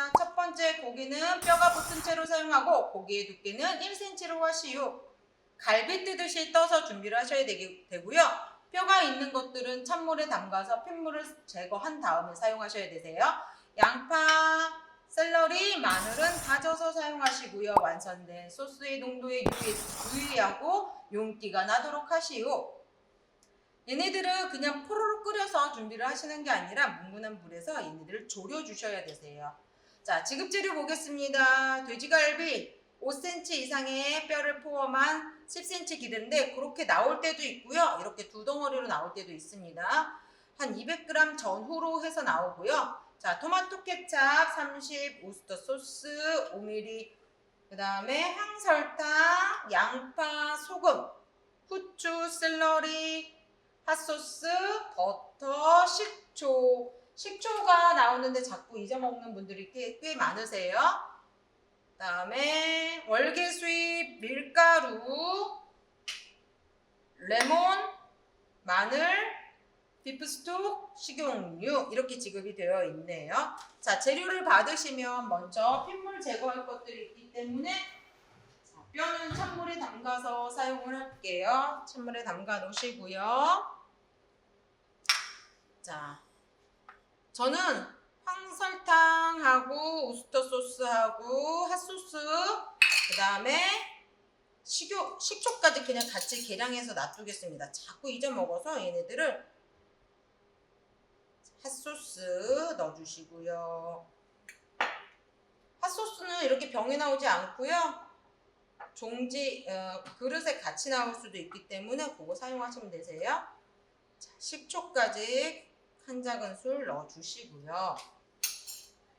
하겠습니다. 첫 번째 고기는 뼈가 붙은 채로 사용하고 고기의 두께는 1cm로 하시오. 갈비 뜨듯이 떠서 준비를 하셔야 되고요. 뼈가 있는 것들은 찬물에 담가서 핏물을 제거한 다음에 사용하셔야 되세요. 양파, 샐러리, 마늘은 다져서 사용하시고요. 완성된 소스의 농도에 유의하고 윤기가 나도록 하시오. 얘네들은 그냥 포로로 끓여서 준비를 하시는 게 아니라 뭉근한 불에서 얘네들을 졸여 주셔야 되세요. 자, 지급재료 보겠습니다. 돼지갈비 5cm 이상의 뼈를 포함한 10cm 길이인데 그렇게 나올 때도 있고요. 이렇게 두 덩어리로 나올 때도 있습니다. 한 200g 전후로 해서 나오고요. 자, 토마토 케찹 30, 우스터 소스 5ml, 그 다음에 향설탕, 양파, 소금, 후추, 샐러리, 핫소스, 버터, 식초. 식초가 나오는데 자꾸 잊어먹는 분들이 꽤 많으세요. 그 다음에 월계수잎, 밀가루, 레몬, 마늘, 비프스톡, 식용유 이렇게 지급이 되어 있네요. 자, 재료를 받으시면 먼저 핏물 제거할 것들이 있기 때문에 뼈는 찬물에 담가서 사용을 할게요. 찬물에 담가 놓으시고요. 자, 저는 황설탕하고 우스터 소스하고 핫소스, 그 다음에 식초까지 그냥 같이 계량해서 놔두겠습니다. 자꾸 잊어먹어서 얘네들을 핫소스 넣어주시고요. 핫소스는 이렇게 병에 나오지 않고요. 그릇에 같이 나올 수도 있기 때문에 그거 사용하시면 되세요. 자, 식초까지 한 작은술 넣어주시고요.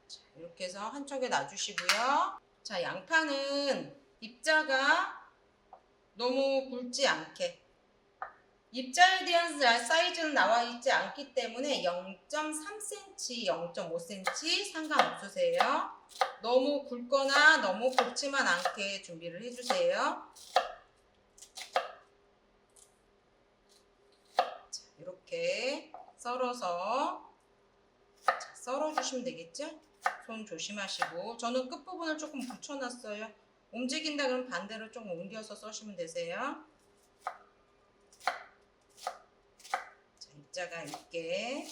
자, 이렇게 해서 한쪽에 놔주시고요. 자, 양파는 입자가 너무 굵지 않게, 입자에 대한 사이즈는 나와 있지 않기 때문에 0.3cm, 0.5cm 상관없으세요. 너무 굵거나 너무 굵지만 않게 준비를 해주세요. 자, 이렇게 썰어서 썰어주시면 되겠죠? 손 조심하시고, 저는 끝부분을 조금 붙여놨어요. 움직인다 그러면 반대로 좀 옮겨서 써시면 되세요. 자, 입자가 있게.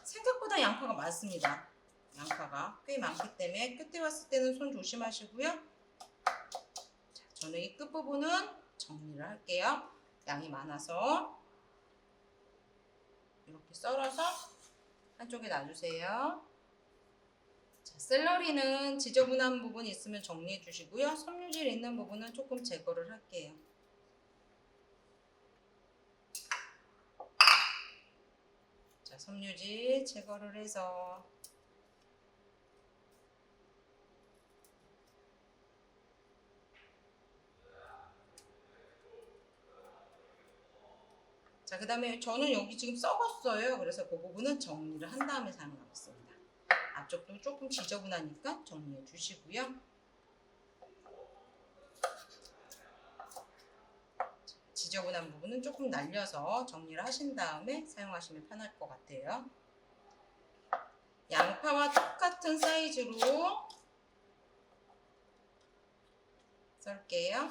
생각보다 양파가 많습니다. 양파가 꽤 많기 때문에 끝에 왔을 때는 손 조심하시고요. 자, 저는 이 끝부분은 정리를 할게요. 양이 많아서 이렇게 썰어서 한쪽에 놔주세요. 자, 샐러리는 지저분한 부분이 있으면 정리해 주시고요. 섬유질 있는 부분은 조금 제거를 할게요. 자, 섬유질 제거를 해서 자, 그 다음에 저는 여기 지금 썩었어요. 그래서 그 부분은 정리를 한 다음에 사용하겠습니다. 앞쪽도 조금 지저분하니까 정리해 주시고요. 지저분한 부분은 조금 날려서 정리를 하신 다음에 사용하시면 편할 것 같아요. 양파와 똑같은 사이즈로 썰게요.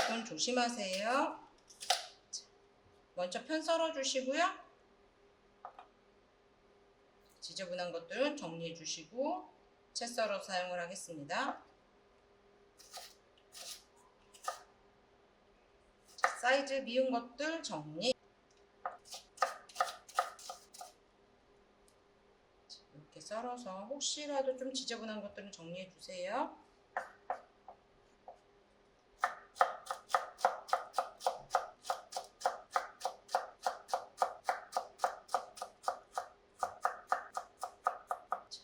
손 조심하세요. 먼저 편 썰어 주시고요. 지저분한 것들은 정리해 주시고 채 썰어 사용을 하겠습니다. 자, 사이즈 미운 것들 정리. 자, 이렇게 썰어서 혹시라도 좀 지저분한 것들은 정리해 주세요.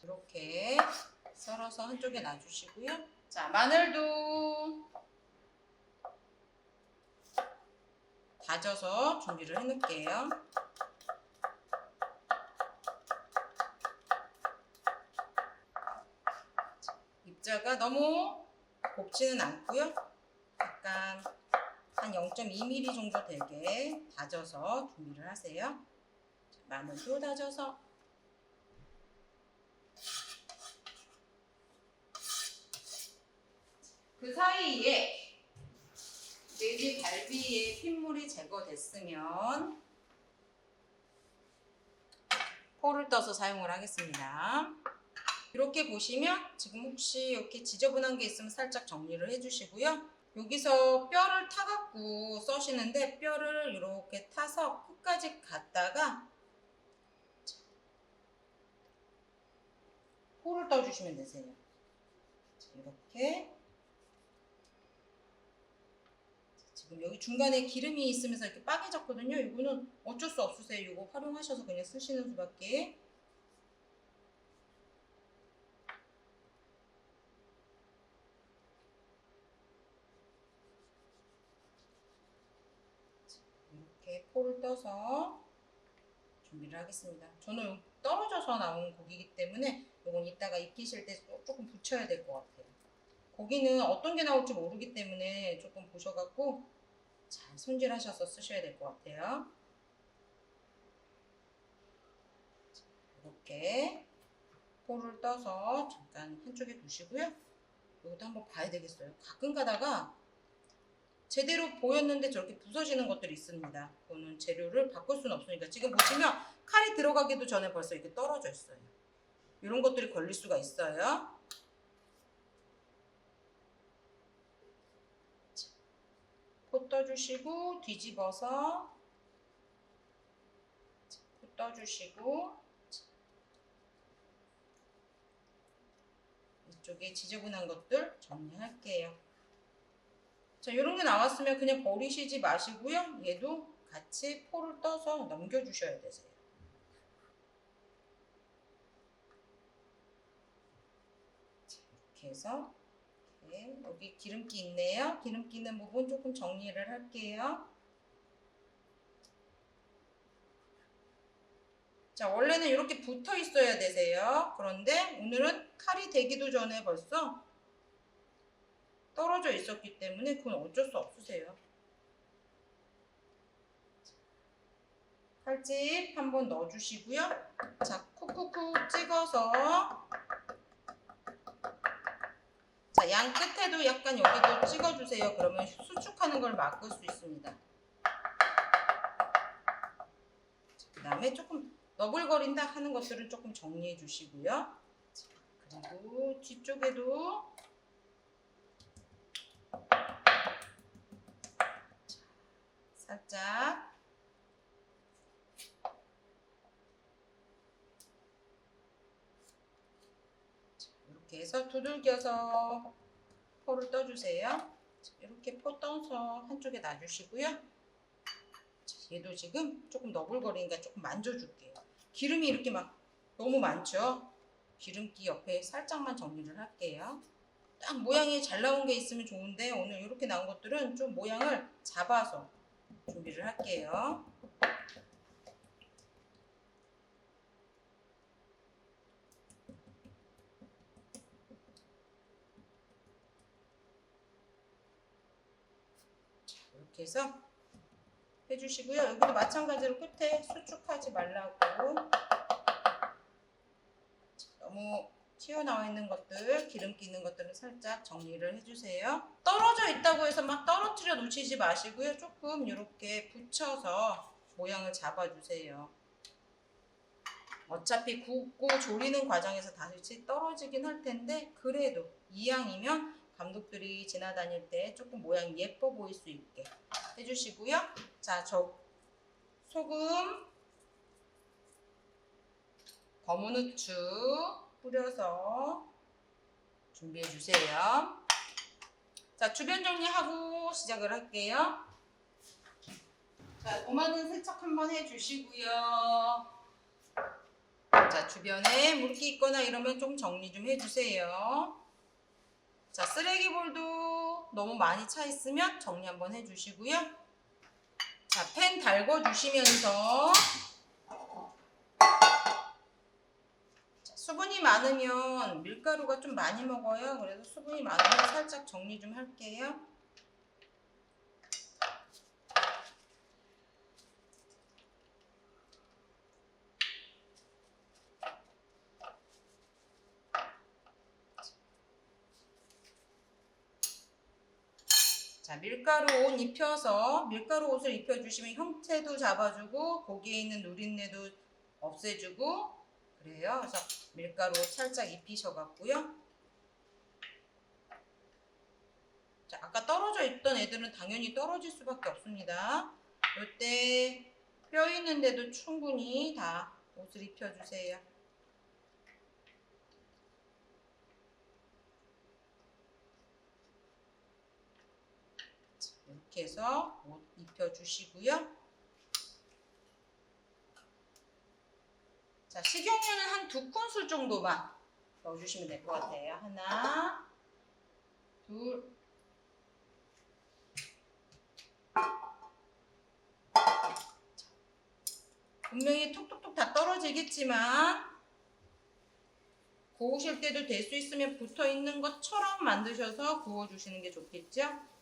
이렇게 썰어서 한쪽에 놔주시고요. 자, 마늘도 다져서 준비를 해 놓을게요. 입자가 너무 곱지는 않고요. 약간 한 0.2mm 정도 되게 다져서 준비를 하세요. 마늘도 다져서 그 사이에 돼지 갈비에 핏물이 제거됐으면 포를 떠서 사용을 하겠습니다. 이렇게 보시면 지금 혹시 이렇게 지저분한 게 있으면 살짝 정리를 해주시고요. 여기서 뼈를 타갖고 써시는데 뼈를 이렇게 타서 끝까지 갔다가 포를 떠주시면 되세요. 이렇게 지금 여기 중간에 기름이 있으면서 이렇게 빠개졌거든요. 이거는 어쩔 수 없으세요. 이거 활용하셔서 그냥 쓰시는 수밖에. 이렇게 포를 떠서 준비를 하겠습니다. 저는 떨어져서 나온 고기이기 때문에 이건 이따가 익히실 때 조금 붙여야 될 것 같아요. 고기는 어떤 게 나올지 모르기 때문에 조금 보셔갖고 잘 손질하셔서 쓰셔야 될 것 같아요. 이렇게 포를 떠서 잠깐 한쪽에 두시고요. 이것도 한번 봐야 되겠어요. 가끔 가다가 제대로 보였는데 저렇게 부서지는 것들이 있습니다. 그거는 재료를 바꿀 수는 없으니까. 지금 보시면 칼이 들어가기도 전에 벌써 이렇게 떨어져 있어요. 이런 것들이 걸릴 수가 있어요. 포 떠주시고 뒤집어서 포 떠주시고 이쪽에 지저분한 것들 정리할게요. 자, 이런 게 나왔으면 그냥 버리시지 마시고요. 얘도 같이 포를 떠서 넘겨주셔야 되세요. 자, 이렇게 해서 여기 기름기 있네요. 기름기 있는 부분 조금 정리를 할게요. 자, 원래는 이렇게 붙어 있어야 되세요. 그런데 오늘은 칼이 되기도 전에 벌써 떨어져 있었기 때문에 그건 어쩔 수 없으세요. 칼집 한번 넣어주시고요. 자, 쿡쿡쿡 찍어서 자, 양 끝에도 약간 여기도 찍어주세요. 그러면 수축하는 걸 막을 수 있습니다. 그 다음에 조금 너글거린다 하는 것들은 조금 정리해 주시고요. 그리고 뒤쪽에도 살짝 이렇게 해서 두들겨서 포를 떠주세요. 이렇게 포 떠서 한쪽에 놔주시고요. 얘도 지금 조금 너글거리니까 조금 만져줄게요. 기름이 이렇게 막 너무 많죠? 기름기 옆에 살짝만 정리를 할게요. 딱 모양이 잘 나온 게 있으면 좋은데 오늘 이렇게 나온 것들은 좀 모양을 잡아서 준비를 할게요. 자, 이렇게 해서 해주시고요. 여기도 마찬가지로 끝에 수축하지 말라고 너무 튀어나와 있는 것들, 기름기 있는 것들은 살짝 정리를 해주세요. 떨어져 있다고 해서 막 떨어뜨려 놓치지 마시고요. 조금 이렇게 붙여서 모양을 잡아주세요. 어차피 굽고 조리는 과정에서 다시 떨어지긴 할 텐데 그래도 이왕이면 감독들이 지나다닐 때 조금 모양이 예뻐 보일 수 있게 해주시고요. 자, 저 소금, 검은 후추 뿌려서 준비해 주세요. 자, 주변 정리하고 시작을 할게요. 자, 도마는 세척 한번 해주시고요. 자, 주변에 물기 있거나 이러면 좀 정리 좀 해주세요. 자, 쓰레기볼도 너무 많이 차 있으면 정리 한번 해주시고요. 자, 팬 달궈주시면서 수분이 많으면 밀가루가 좀 많이 먹어요. 그래서 수분이 많으면 살짝 정리 좀 할게요. 자, 밀가루 옷 입혀서 밀가루 옷을 입혀주시면 형태도 잡아주고 고기에 있는 누린내도 없애주고 그래요. 그래서 밀가루 옷 살짝 입히셔갖고요. 자, 아까 떨어져 있던 애들은 당연히 떨어질 수밖에 없습니다. 이때 뼈 있는데도 충분히 다 옷을 입혀주세요. 이렇게 해서 옷 입혀주시고요. 자, 식용유는 한 2큰술 정도만 넣어주시면 될 것 같아요. 하나, 둘, 분명히 톡톡톡 다 떨어지겠지만 구우실 때도 될 수 있으면 붙어 있는 것처럼 만드셔서 구워주시는 게 좋겠죠?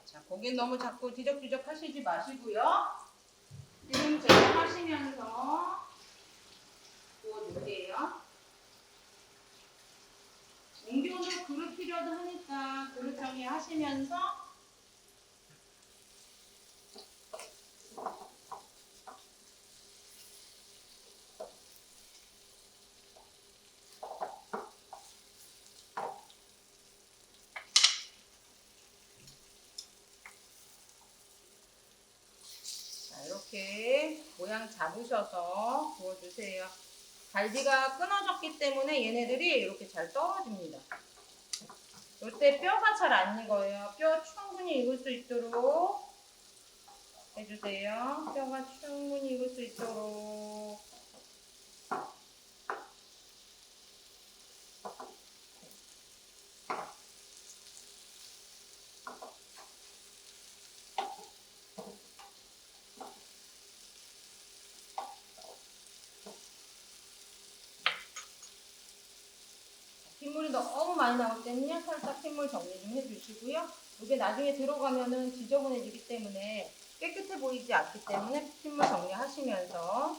자, 고기는 너무 자꾸 뒤적뒤적 하시지 마시고요. 기름 제거하시면서 구워줄게요. 옮겨서 그릇 필요도 하니까 그릇 정리하시면서 이렇게 모양 잡으셔서 구워주세요. 갈비가 끊어졌기 때문에 얘네들이 이렇게 잘 떨어집니다. 이때 뼈가 잘 안 익어요. 뼈 충분히 익을 수 있도록 해주세요. 뼈가 충분히 익을 수 있도록. 핏물이 너무 많이 나올 때는요, 살짝 핏물 정리 좀 해주시고요. 이게 나중에 들어가면은 지저분해지기 때문에 깨끗해 보이지 않기 때문에 핏물 정리하시면서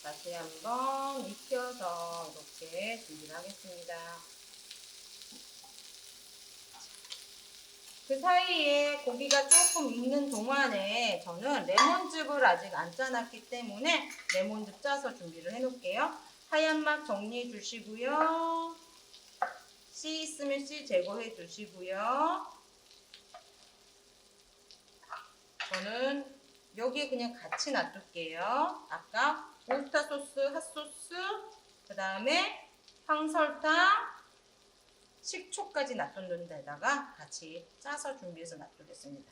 다시 한번 익혀서 이렇게 준비를 하겠습니다. 그 사이에 고기가 조금 익는 동안에 저는 레몬즙을 아직 안 짜놨기 때문에 레몬즙 짜서 준비를 해 놓을게요. 하얀 맛 정리해 주시고요. 씨 있으면 씨 제거해 주시고요. 저는 여기에 그냥 같이 놔둘게요. 아까 오스타 소스, 핫소스, 그 다음에 황설탕, 식초까지 놔두는 데다가 같이 짜서 준비해서 놔두겠습니다.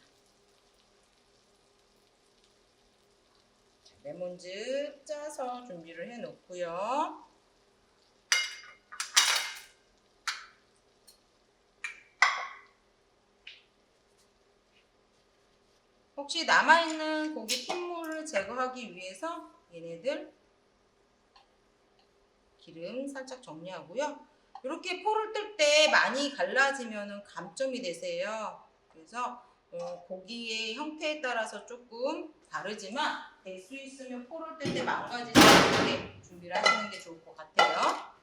레몬즙 짜서 준비를 해 놓고요. 혹시 남아있는 고기 핏물을 제거하기 위해서 얘네들 기름 살짝 정리하고요. 이렇게 포를 뜰 때 많이 갈라지면 감점이 되세요. 그래서 고기의 형태에 따라서 조금 다르지만 될 수 있으면 포를 뜰 때 망가지지 않게 준비를 하시는 게 좋을 것 같아요.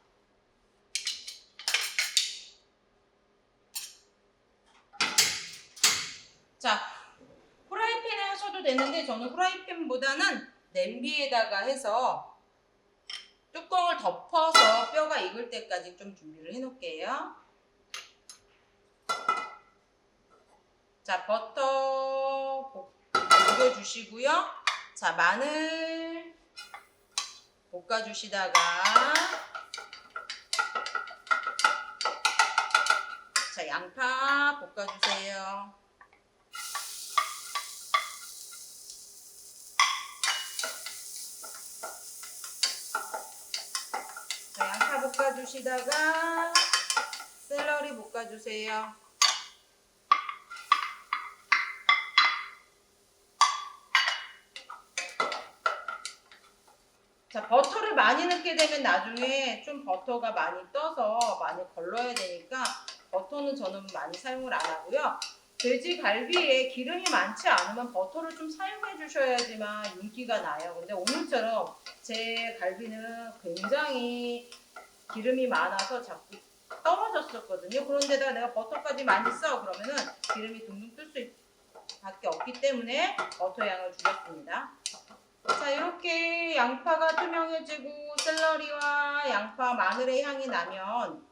자, 프라이팬에 하셔도 되는데 저는 프라이팬보다는 냄비에다가 해서 뚜껑을 덮어서 뼈가 익을 때까지 좀 준비를 해 놓을게요. 자, 버터 녹여주시고요. 자, 마늘 볶아주시다가 자, 양파 볶아주세요. 자, 양파 볶아주시다가 샐러리 볶아주세요. 자, 버터를 많이 넣게 되면 나중에 좀 버터가 많이 떠서 많이 걸러야 되니까 버터는 저는 많이 사용을 안 하고요. 돼지 갈비에 기름이 많지 않으면 버터를 좀 사용해 주셔야지만 윤기가 나요. 근데 오늘처럼 제 갈비는 굉장히 기름이 많아서 자꾸 떨어졌었거든요. 그런데다가 내가 버터까지 많이 써 그러면은 기름이 둥둥 뜰 수밖에 없기 때문에 버터 양을 줄였습니다. 자, 이렇게 양파가 투명해지고 샐러리와 양파, 마늘의 향이 나면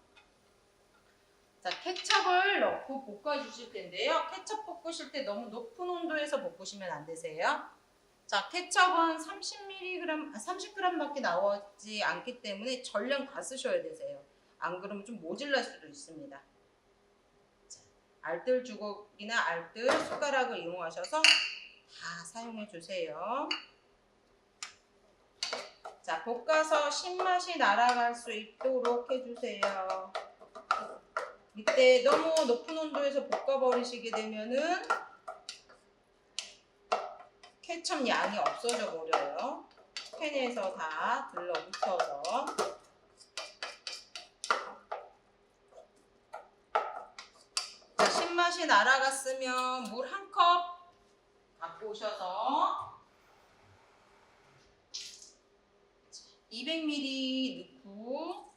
자, 케첩을 넣고 볶아 주실 텐데요. 케첩 볶으실 때 너무 높은 온도에서 볶으시면 안 되세요. 자, 케첩은 30mg, 30g밖에 나오지 않기 때문에 전량 다 쓰셔야 되세요. 안 그러면 좀 모질랄 수도 있습니다. 자, 알뜰 주걱이나 알뜰 숟가락을 이용하셔서 다 사용해 주세요. 자, 볶아서 신맛이 날아갈 수 있도록 해주세요. 이때 너무 높은 온도에서 볶아버리시게 되면은 케첩 양이 없어져 버려요. 팬에서 다 들러붙어서. 자, 신맛이 날아갔으면 물 한 컵 갖고 오셔서 200ml 넣고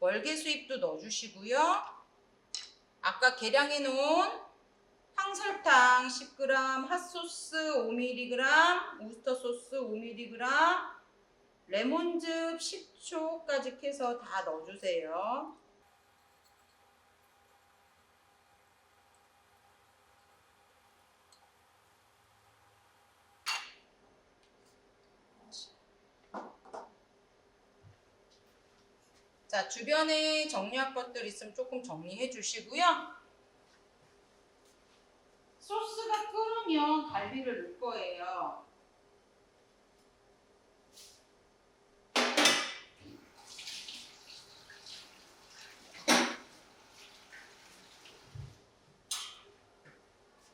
월계수잎도 넣어주시고요. 아까 계량해 놓은 황설탕 10g, 핫소스 5mg, 우스터 소스 5mg, 레몬즙 10초까지 해서 다 넣어주세요. 자, 주변에 정리할 것들 있으면 조금 정리해 주시고요. 소스가 끓으면 갈비를 넣을 거예요.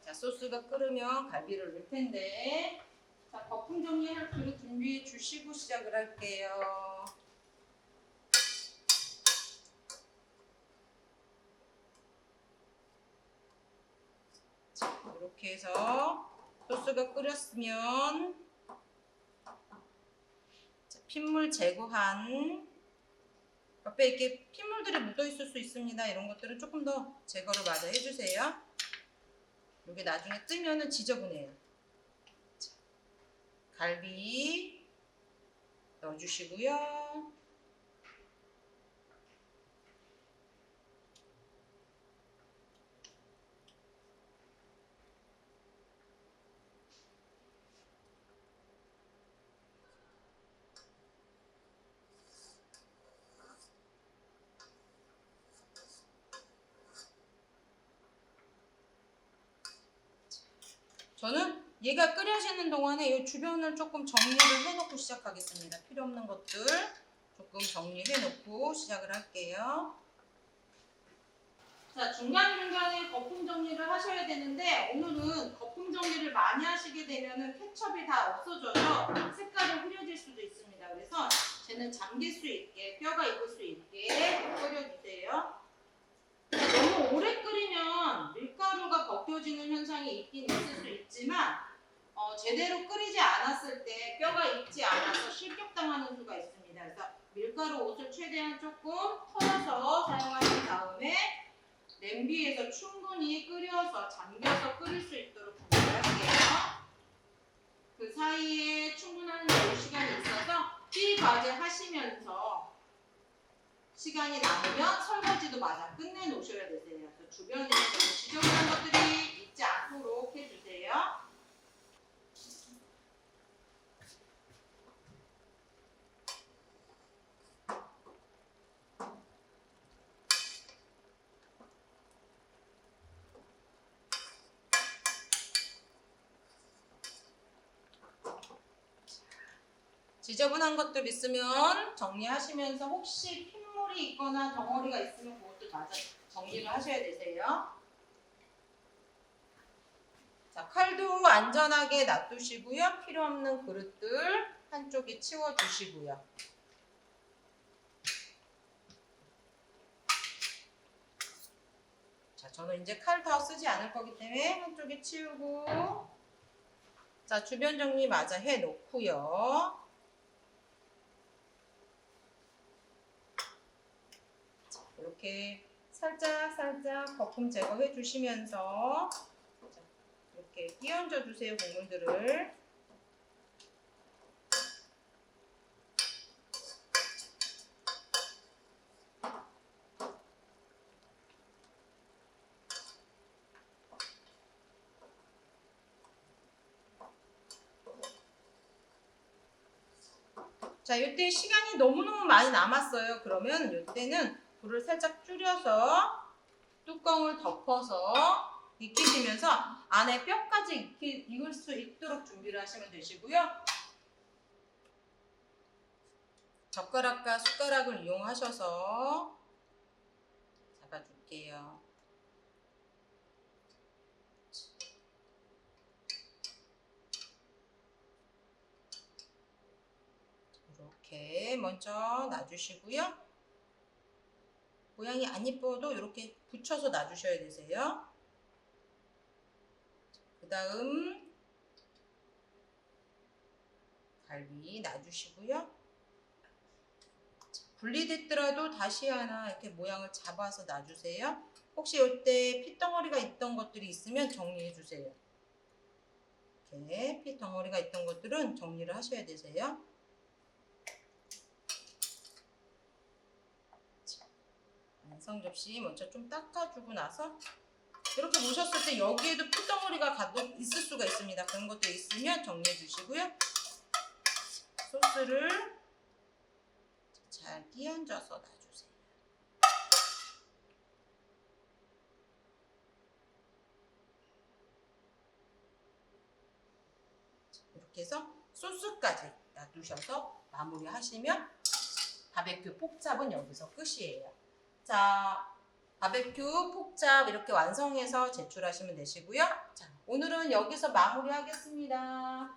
자, 소스가 끓으면 갈비를 넣을 텐데, 자, 거품 정리할 그릇 준비해 주시고 시작을 할게요. 자, 이렇게 해서 소스가 끓였으면 자, 핏물 제거한 옆에 이렇게 핏물들이 묻어 있을 수 있습니다. 이런 것들은 조금 더 제거를 마저 해주세요. 이게 나중에 뜨면은 지저분해요. 자, 갈비 넣어주시고요. 저는 얘가 끓여지는 동안에 이 주변을 조금 정리를 해놓고 시작하겠습니다. 필요 없는 것들 조금 정리해놓고 시작을 할게요. 자, 중간중간에 거품 정리를 하셔야 되는데 오늘은 거품 정리를 많이 하시게 되면은 케첩이 다 없어져서 색깔이 흐려질 수도 있습니다. 그래서 쟤는 잠길 수 있게, 뼈가 익을 수 있게 끓여주세요. 너무 오래 끓이면 밀가루가 벗겨지는 현상이 있긴 있을 수 있지만 제대로 끓이지 않았을 때 뼈가 익지 않아서 실격당하는 수가 있습니다. 그래서 밀가루 옷을 최대한 조금 털어서 사용하신 다음에 냄비에서 충분히 끓여서 잠겨서 끓일 수 있도록 준비를 할게요. 그 사이에 충분한 시간이 있어서 삐 과제 하시면서 시간이 남으면 설거지도 마저 끝내 놓으셔야 되세요. 그래서 주변에 지저분한 것들이 있지 않도록 해주세요. 지저분한 것들 있으면 정리하시면서 혹시 핏물이 있거나 덩어리가 있으면 그것도 다 정리를 하셔야 되세요. 자, 칼도 안전하게 놔두시고요. 필요 없는 그릇들 한쪽에 치워주시고요. 자, 저는 이제 칼 더 쓰지 않을 거기 때문에 한쪽에 치우고, 자, 주변 정리 마저 해 놓고요. 이렇게 살짝 거품 제거해 주시면서 이렇게 끼얹어 주세요, 국물들을. 자, 이때 시간이 너무너무 많이 남았어요. 그러면 이때는 불을 살짝 줄여서 뚜껑을 덮어서 익히시면서 안에 뼈까지 익을 수 있도록 준비를 하시면 되시고요. 젓가락과 숟가락을 이용하셔서 잡아줄게요. 이렇게 먼저 놔주시고요. 모양이 안 이뻐도 이렇게 붙여서 놔주셔야 되세요. 그 다음 갈비 놔주시고요. 분리됐더라도 다시 하나 이렇게 모양을 잡아서 놔주세요. 혹시 이때 핏덩어리가 있던 것들이 있으면 정리해 주세요. 이렇게 핏덩어리가 있던 것들은 정리를 하셔야 되세요. 완성 접시 먼저 좀 닦아주고 나서 이렇게 보셨을 때 여기에도 핏덩어리가 가득 있을 수가 있습니다. 그런 것도 있으면 정리해 주시고요. 소스를 잘 끼얹어서 놔주세요. 이렇게 해서 소스까지 놔두셔서 마무리하시면 바베큐 폭잡은 여기서 끝이에요. 자, 바베큐 폭잡 이렇게 완성해서 제출하시면 되시고요. 자, 오늘은 여기서 마무리하겠습니다.